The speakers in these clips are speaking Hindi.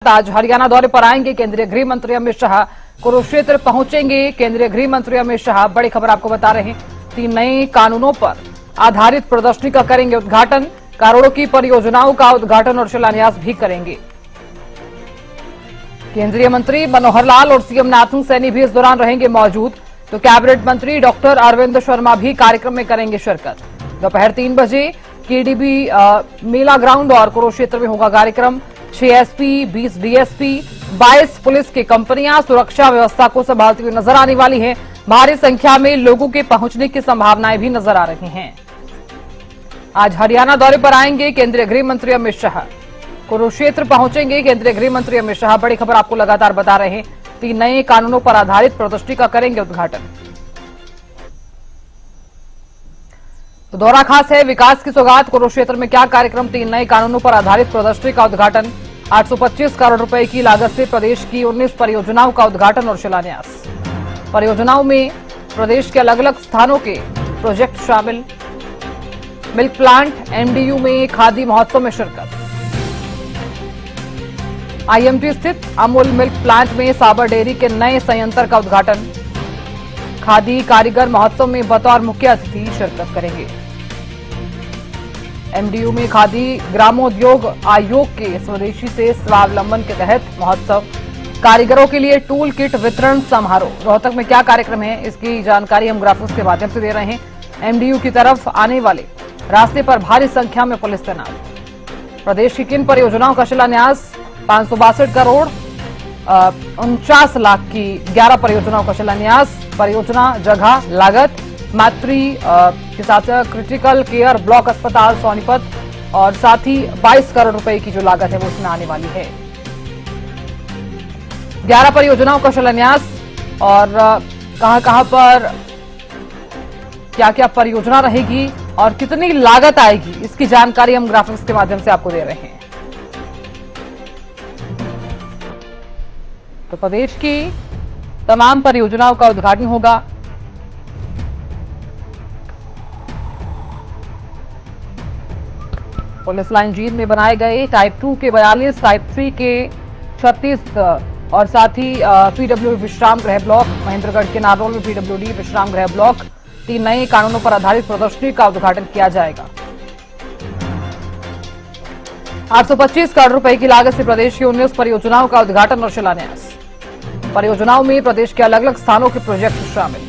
आज हरियाणा दौरे पर आएंगे केंद्रीय गृह मंत्री अमित शाह। कुरुक्षेत्र पहुंचेंगे केंद्रीय गृह मंत्री अमित शाह। बड़ी खबर आपको बता रहे हैं, 3 नए कानूनों पर आधारित प्रदर्शनी का करेंगे उद्घाटन। करोड़ों की परियोजनाओं का उद्घाटन और शिलान्यास भी करेंगे। केंद्रीय मंत्री मनोहर लाल और सीएम नाथन सैनी भी इस दौरान रहेंगे मौजूद। तो कैबिनेट मंत्री डॉक्टर अरविंद शर्मा भी कार्यक्रम में करेंगे शिरकत। दोपहर 3 बजे केडीबी मेला ग्राउंड और कुरुक्षेत्र में होगा कार्यक्रम। 6 एसपी, 20 डीएसपी, 22 पुलिस की कंपनियां सुरक्षा व्यवस्था को संभालती हुई नजर आने वाली हैं। भारी संख्या में लोगों के पहुंचने की संभावनाएं भी नजर आ रही हैं। आज हरियाणा दौरे पर आएंगे केंद्रीय गृह मंत्री अमित शाह। कुरुक्षेत्र पहुंचेंगे केंद्रीय गृह मंत्री अमित शाह। बड़ी खबर आपको लगातार बता रहे हैं, 3 नए कानूनों पर आधारित प्रदर्शनी का करेंगे उद्घाटन। तो दौरा खास है, विकास की सौगात। कुरुक्षेत्र में क्या कार्यक्रम, 3 नए कानूनों पर आधारित प्रदर्शनी का उद्घाटन। 825 करोड़ रुपए की लागत से प्रदेश की 19 परियोजनाओं का उद्घाटन और शिलान्यास। परियोजनाओं में प्रदेश के अलग अलग स्थानों के प्रोजेक्ट शामिल। मिल्क प्लांट एमडीयू में खादी महोत्सव में शिरकत। आईएमटी स्थित अमूल मिल्क प्लांट में साबर डेयरी के नए संयंत्र का उद्घाटन। खादी कारीगर महोत्सव में बतौर मुख्य अतिथि शिरकत करेंगे। एमडीयू में खादी ग्रामोद्योग आयोग के स्वदेशी से स्वावलंबन के तहत महोत्सव। कारीगरों के लिए टूल किट वितरण समारोह। रोहतक में क्या कार्यक्रम है, इसकी जानकारी हम ग्राफिक्स के माध्यम से दे रहे हैं। एमडीयू की तरफ आने वाले रास्ते पर भारी संख्या में पुलिस तैनात। प्रदेश की किन परियोजनाओं का शिलान्यास। 562 करोड़ 49 लाख की 11 परियोजनाओं का शिलान्यास। परियोजना जगह लागत मातृ के साथ क्रिटिकल केयर ब्लॉक अस्पताल सोनीपत और साथ ही 22 करोड़ रुपए की जो लागत है वो उसमें आने वाली है। 11 परियोजनाओं का शिलान्यास और कहां पर क्या क्या परियोजना रहेगी और कितनी लागत आएगी, इसकी जानकारी हम ग्राफिक्स के माध्यम से आपको दे रहे हैं। तो प्रदेश की तमाम परियोजनाओं का उद्घाटन होगा। पुलिस लाइन जींद में बनाए गए टाइप 2 के 42, टाइप 3 के 36 और साथ ही पीडब्ल्यू विश्राम गृह ब्लॉक। महेंद्रगढ़ के नारनौल में पीडब्ल्यूडी विश्राम गृह ब्लॉक। 3 नए कानूनों पर आधारित प्रदर्शनी का उद्घाटन किया जाएगा। 825 करोड़ रुपए की लागत से प्रदेश की 19 परियोजनाओं का उद्घाटन और शिलान्यास। परियोजनाओं में प्रदेश के अलग अलग स्थानों के प्रोजेक्ट शामिल।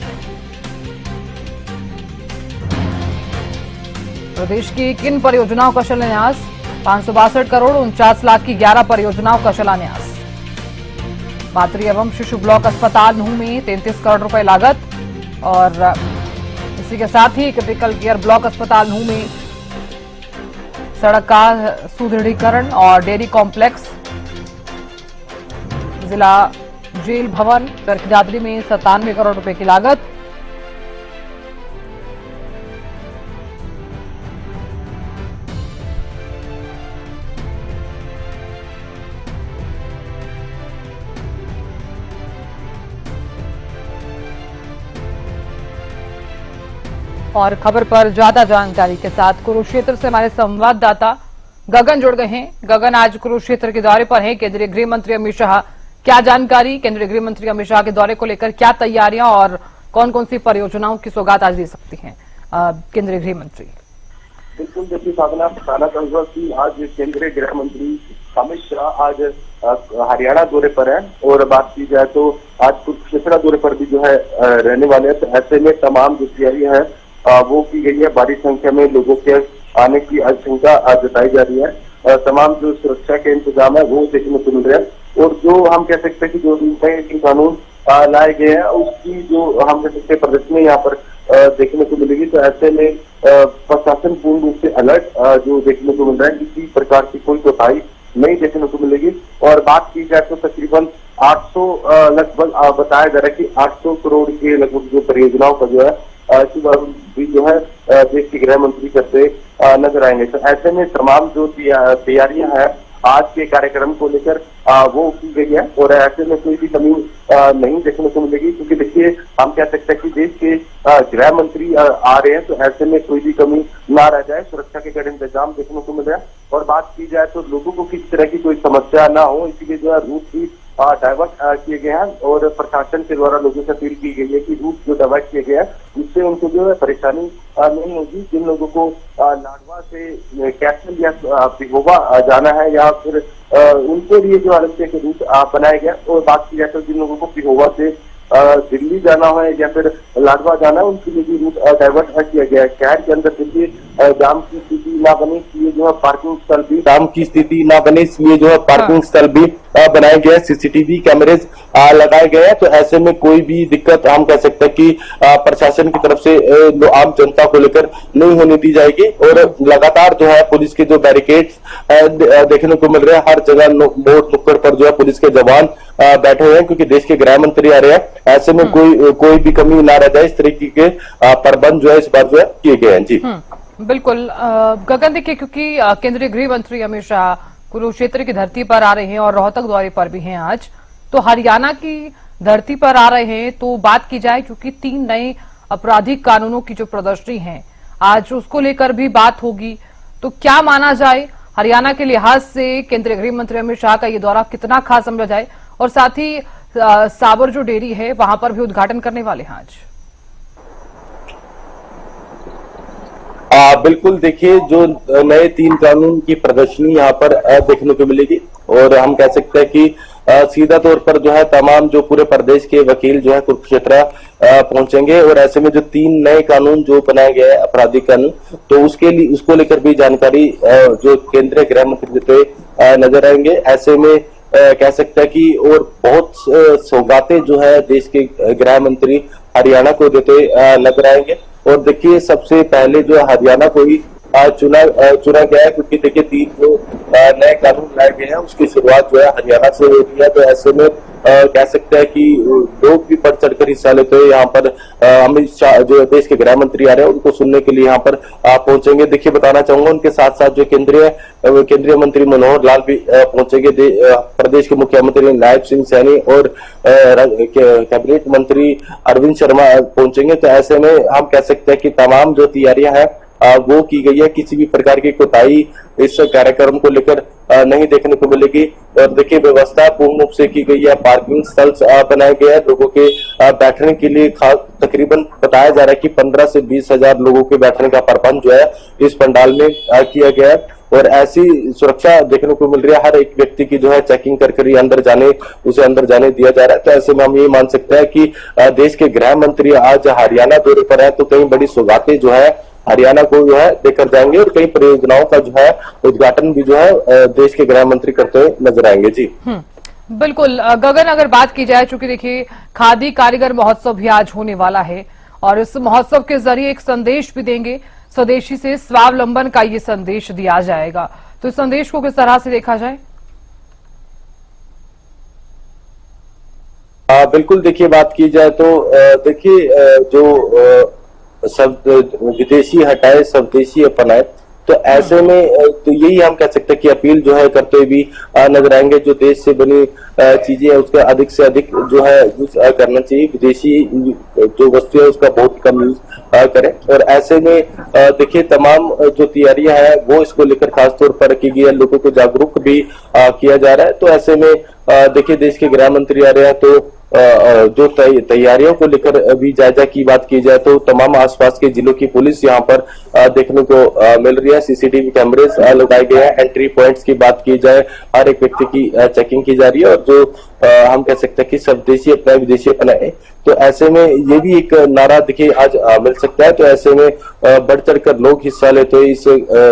प्रदेश की किन परियोजनाओं का शिलान्यास। 562 करोड़ 49 लाख की 11 परियोजनाओं का शिलान्यास। मातृ एवं शिशु ब्लॉक अस्पताल नूंह में 33 करोड़ रुपए लागत और इसी के साथ ही क्रिटिकल केयर ब्लॉक अस्पताल नूंह में सड़क का सुदृढ़ीकरण और डेयरी कॉम्प्लेक्स। जिला जेल भवन चरखदादरी में 97 करोड़ रुपए की लागत। और खबर पर ज्यादा जानकारी के साथ कुरुक्षेत्र से हमारे संवाददाता गगन जुड़ गए हैं। गगन, आज कुरुक्षेत्र के दौरे पर हैं केंद्रीय गृह मंत्री अमित शाह। क्या जानकारी, केंद्रीय गृह मंत्री अमित शाह के दौरे को लेकर क्या तैयारियां और कौन कौन सी परियोजनाओं की सौगात आज दे सकती हैं केंद्रीय गृह मंत्री। बिल्कुल, जैसे साधना बताना चाहूंगा कि आज केंद्रीय गृह मंत्री अमित शाह आज हरियाणा दौरे पर है और बात की जाए तो आज कुरुक्षेत्र दौरे पर भी जो है रहने वाले हैं। तो ऐसे में तमाम जो तैयारियां है वो की गई है। भारी संख्या में लोगों के आने की आशंका जताई जा रही है। तमाम जो सुरक्षा के इंतजाम है वो देखने को मिल रहे हैं और जो हम कह सकते हैं कि जो नए कानून लाए गए हैं उसकी जो हम कह सकते हैं प्रदर्शनी यहाँ पर देखने को मिलेगी। तो ऐसे में प्रशासन पूर्ण रूप से अलर्ट जो देखने को मिल रहा है, किसी प्रकार की कोई कोताही नहीं देखने को मिलेगी। और बात की जाए तो तकरीबन 800 लगभग बताया जा रहा है कि 800 करोड़ के लगभग जो परियोजनाओं का जो है भी जो है देश के गृह मंत्री करते नजर आएंगे। तो ऐसे में तमाम जो तैयारियां हैं आज के कार्यक्रम को लेकर वो की गई है और ऐसे में कोई भी कमी नहीं देखने को मिलेगी, क्योंकि देखिए हम कह सकते हैं कि देश के गृह मंत्री आ रहे हैं, तो ऐसे में कोई भी कमी ना रह जाए, सुरक्षा के कड़े इंतजाम देखने को मिल रहा है। और बात की जाए तो लोगों को किसी तरह की कोई समस्या ना हो, इसीलिए जो है रूट भी डाइवर्ट किए गए हैं और प्रशासन के द्वारा लोगों से अपील की गई है कि रूट जो डाइवर्ट किए गए हैं उससे उनको जो है परेशानी नहीं होगी। जिन लोगों को लाडवा से कैसल या पिहोवा जाना है या फिर उनके लिए जो अलग से एक रूट बनाया गया, और बात की जाए तो जिन लोगों को पिहोवा से दिल्ली जाना है या फिर लाडवा जाना है उनके लिए भी रूट डाइवर्ट किया गया है। शहर के अंदर दिल्ली जाम की स्थिति ना बने इसलिए जो है पार्किंग स्थल भी जाम की स्थिति ना बने इसलिए जो है पार्किंग स्थल भी बनाए गए, सीसीटीवी कैमरेज लगाए गए हैं। तो ऐसे में कोई भी दिक्कत हम कह सकते हैं कि प्रशासन की तरफ से आम जनता को लेकर नहीं होने दी जाएगी। और लगातार जो है पुलिस के जो बैरिकेड्स देखने को मिल रहे हैं, हर जगह मोड़ नुक्कड़ पर जो है पुलिस के जवान बैठे हुए हैं, क्योंकि देश के गृह मंत्री आ रहे हैं। ऐसे में कोई भी कमी ना रह जाए, इस तरीके के प्रबंध जो है इस बार जो है किए गए हैं। जी बिल्कुल गगन, देखिए क्योंकि केंद्रीय गृह मंत्री अमित शाह कुरुक्षेत्र की धरती पर आ रहे हैं और रोहतक दौरे पर भी हैं आज, तो हरियाणा की धरती पर आ रहे हैं, तो बात की जाए क्योंकि 3 नए आपराधिक कानूनों की जो प्रदर्शनी है आज उसको लेकर भी बात होगी, तो क्या माना जाए हरियाणा के लिहाज से केंद्रीय गृह मंत्री अमित शाह का ये दौरा कितना खास समझा जाए, और साथ ही साबर जो डेयरी है वहां पर भी उद्घाटन करने वाले हैं आज। बिल्कुल, देखिए जो नए 3 कानून की प्रदर्शनी यहाँ पर देखने को मिलेगी, और हम कह सकते हैं कि सीधा तौर पर जो है तमाम जो पूरे प्रदेश के वकील जो है कुरुक्षेत्र पहुंचेंगे। और ऐसे में जो 3 नए कानून जो बनाए गए हैं आपराधिक कानून, तो उसको लेकर भी जानकारी जो केंद्रीय गृह मंत्री देते नजर आएंगे। ऐसे में कह सकते हैं कि और बहुत सौगातें जो है देश के गृह मंत्री हरियाणा को देते नजर आएंगे। और देखिए सबसे पहले जो हरियाणा को ही चुना गया है, क्योंकि देखिए 3 जो नए कानून लाए गए हैं उसकी शुरुआत जो है हरियाणा से हो रही है। तो ऐसे में कह सकते हैं कि लोग भी बढ़ चढ़कर हिस्सा लेते हैं। यहाँ पर अमित शाह जो देश के गृह मंत्री आ रहे हैं उनको सुनने के लिए यहाँ पर पहुंचेंगे। देखिए बताना चाहूंगा उनके साथ साथ जो केंद्रीय मंत्री मनोहर लाल भी पहुंचेंगे, प्रदेश के मुख्यमंत्री नायब सिंह सैनी और कैबिनेट मंत्री अरविंद शर्मा पहुंचेंगे। तो ऐसे में हम कह सकते हैं कि तमाम जो तैयारियां हैं वो की गई है, किसी भी प्रकार की कोताही इस कार्यक्रम को लेकर नहीं देखने को मिलेगी। और देखिए व्यवस्था पूर्ण रूप से की गई है, पार्किंग स्थल बनाए गए हैं लोगों के बैठने के लिए। तकरीबन बताया जा रहा है कि 15 से 20 हजार लोगों के बैठने का प्रबंध जो है इस पंडाल में किया गया है। और ऐसी सुरक्षा देखने को मिल रही है, हर एक व्यक्ति की जो है चेकिंग करके उसे अंदर जाने दिया जा रहा है। तो ऐसे में हम ये मान सकते हैं कि देश के गृह मंत्री आज हरियाणा दौरे पर है, तो कई बड़ी सौगातें जो है हरियाणा को जो है देकर जाएंगे, और कई परियोजनाओं का जो है उद्घाटन भी जो है देश के गृह मंत्री करते हुए नजर आएंगे। जी बिल्कुल गगन, अगर बात की जाए चूंकि देखिए खादी कारीगर महोत्सव भी आज होने वाला है, और इस महोत्सव के जरिए एक संदेश भी देंगे, स्वदेशी से स्वावलंबन का ये संदेश दिया जाएगा, तो इस संदेश को किस तरह से देखा जाए? बिल्कुल, देखिए बात की जाए तो देखिए जो सब विदेशी हटाए स्वदेशी अपनाए, तो ऐसे में तो यही हम कह सकते हैं कि अपील जो है करते हुए भी नजर आएंगे। जो देश से बनी चीजें है उसका अधिक से अधिक जो है यूज करना चाहिए, विदेशी जो वस्तु है उसका बहुत कम यूज करें। और ऐसे में देखिए तमाम जो तैयारियां हैं वो इसको लेकर खासतौर पर की गई है, लोगों को जागरूक भी किया जा रहा है। तो ऐसे में देखिए देश के गृह मंत्री आ रहे हैं, तो जो तैयारियों को लेकर अभी जायजा की बात की जाए तो तमाम आसपास के जिलों की पुलिस यहाँ पर देखने को मिल रही है। सीसीटीवी कैमरेज लगाए गए हैं। एंट्री पॉइंट्स की बात की जाए, हर एक व्यक्ति की चेकिंग की जा रही है, और जो हम कह सकते हैं कि स्वदेशी अपनाए विदेशी अपनाए, तो ऐसे में ये भी एक नारा देखिए आज मिल सकता है। तो ऐसे में बढ़ चढ़कर लोग हिस्सा लेते हैं इस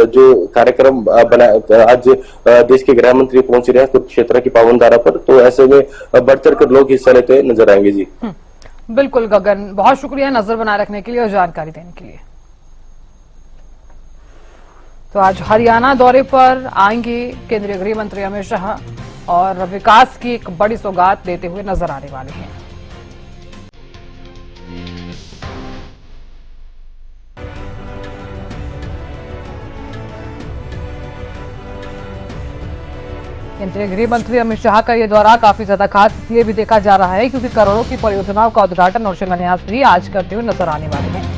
जो कार्यक्रम बना आज देश के गृह मंत्री पहुंच रहे हैं कुरुक्षेत्र की पावन धारा पर, तो ऐसे में बढ़ चढ़कर लोग हिस्सा लेते हुए नजर आएंगे। जी बिल्कुल गगन, बहुत शुक्रिया नजर बनाए रखने के लिए और जानकारी देने के लिए। तो आज हरियाणा दौरे पर आएंगे केंद्रीय गृह मंत्री अमित शाह और विकास की एक बड़ी सौगात देते हुए नजर आने वाले हैं। केंद्रीय गृह मंत्री अमित शाह का ये दौरा काफी ज्यादा खास इसलिए भी देखा जा रहा है क्योंकि करोड़ों की परियोजनाओं का उद्घाटन और शिलान्यास भी आज करते हुए नजर आने वाले हैं।